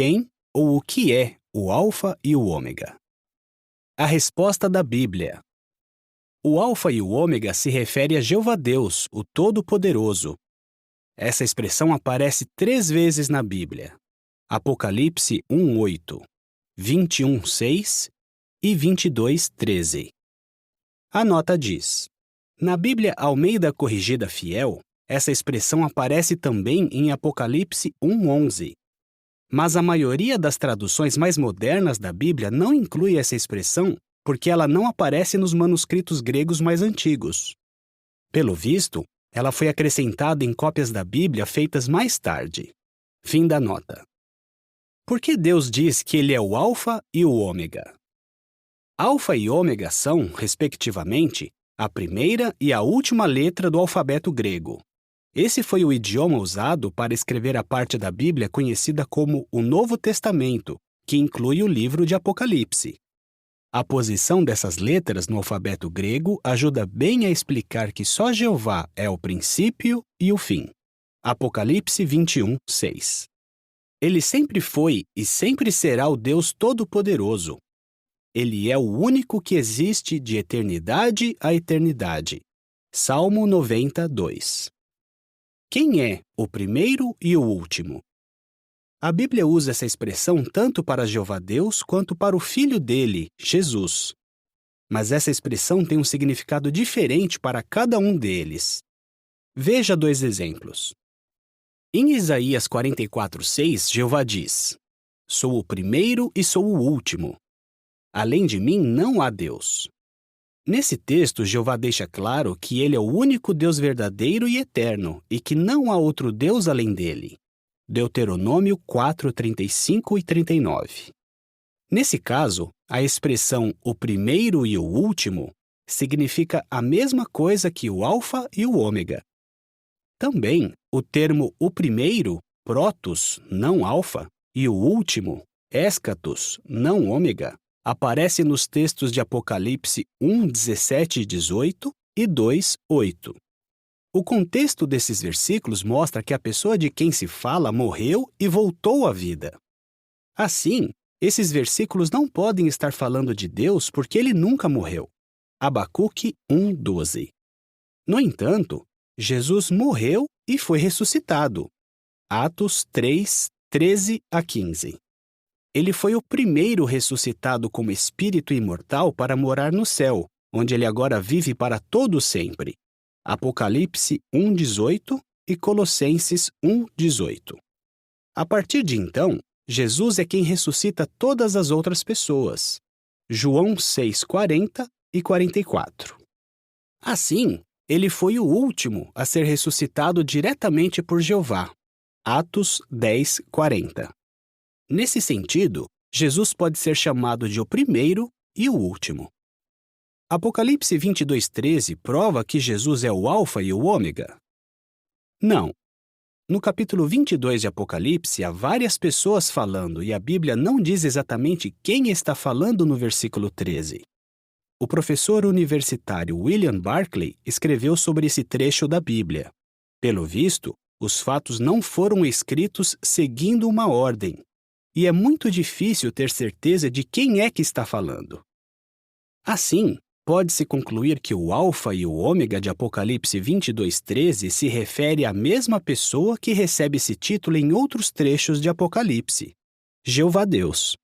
Quem ou o que é o Alfa e o Ômega? A resposta da Bíblia. O Alfa e o Ômega se refere a Jeová Deus, o Todo-Poderoso. Essa expressão aparece 3 vezes na Bíblia. Apocalipse 1:8, 21:6 e 22:13. A nota diz: na Bíblia Almeida Corrigida Fiel, essa expressão aparece também em Apocalipse 1:11. Mas a maioria das traduções mais modernas da Bíblia não inclui essa expressão porque ela não aparece nos manuscritos gregos mais antigos. Pelo visto, ela foi acrescentada em cópias da Bíblia feitas mais tarde. Fim da nota. Por que Deus diz que Ele é o Alfa e o Ômega? Alfa e Ômega são, respectivamente, a primeira e a última letra do alfabeto grego. Esse foi o idioma usado para escrever a parte da Bíblia conhecida como o Novo Testamento, que inclui o livro de Apocalipse. A posição dessas letras no alfabeto grego ajuda bem a explicar que só Jeová é o princípio e o fim. Apocalipse 21:6. Ele sempre foi e sempre será o Deus Todo-Poderoso. Ele é o único que existe de eternidade a eternidade. Salmo 92. Quem é o primeiro e o último? A Bíblia usa essa expressão tanto para Jeová Deus quanto para o Filho dele, Jesus. Mas essa expressão tem um significado diferente para cada um deles. Veja 2 exemplos. Em Isaías 44:6, Jeová diz: sou o primeiro e sou o último. Além de mim não há Deus. Nesse texto, Jeová deixa claro que ele é o único Deus verdadeiro e eterno e que não há outro Deus além dele. Deuteronômio 4:35 e 39. Nesse caso, a expressão o primeiro e o último significa a mesma coisa que o Alfa e o Ômega. Também, o termo o primeiro, protos, não alfa, e o último, eschatos, não ômega, aparece nos textos de Apocalipse 1:17 e 18 e 2:8. O contexto desses versículos mostra que a pessoa de quem se fala morreu e voltou à vida. Assim, esses versículos não podem estar falando de Deus porque ele nunca morreu. Abacuque 1:12. No entanto, Jesus morreu e foi ressuscitado. Atos 3:13 a 15. Ele foi o primeiro ressuscitado como espírito imortal para morar no céu, onde ele agora vive para todo sempre. Apocalipse 1:18 e Colossenses 1:18. A partir de então, Jesus é quem ressuscita todas as outras pessoas. João 6:40 e 44. Assim, ele foi o último a ser ressuscitado diretamente por Jeová. Atos 10:40. Nesse sentido, Jesus pode ser chamado de o primeiro e o último. Apocalipse 22:13 prova que Jesus é o Alfa e o Ômega? Não. No capítulo 22 de Apocalipse, há várias pessoas falando e a Bíblia não diz exatamente quem está falando no versículo 13. O professor universitário William Barclay escreveu sobre esse trecho da Bíblia. Pelo visto, os fatos não foram escritos seguindo uma ordem, e é muito difícil ter certeza de quem é que está falando. Assim, pode-se concluir que o Alfa e o Ômega de Apocalipse 22:13 se refere à mesma pessoa que recebe esse título em outros trechos de Apocalipse: Jeová Deus.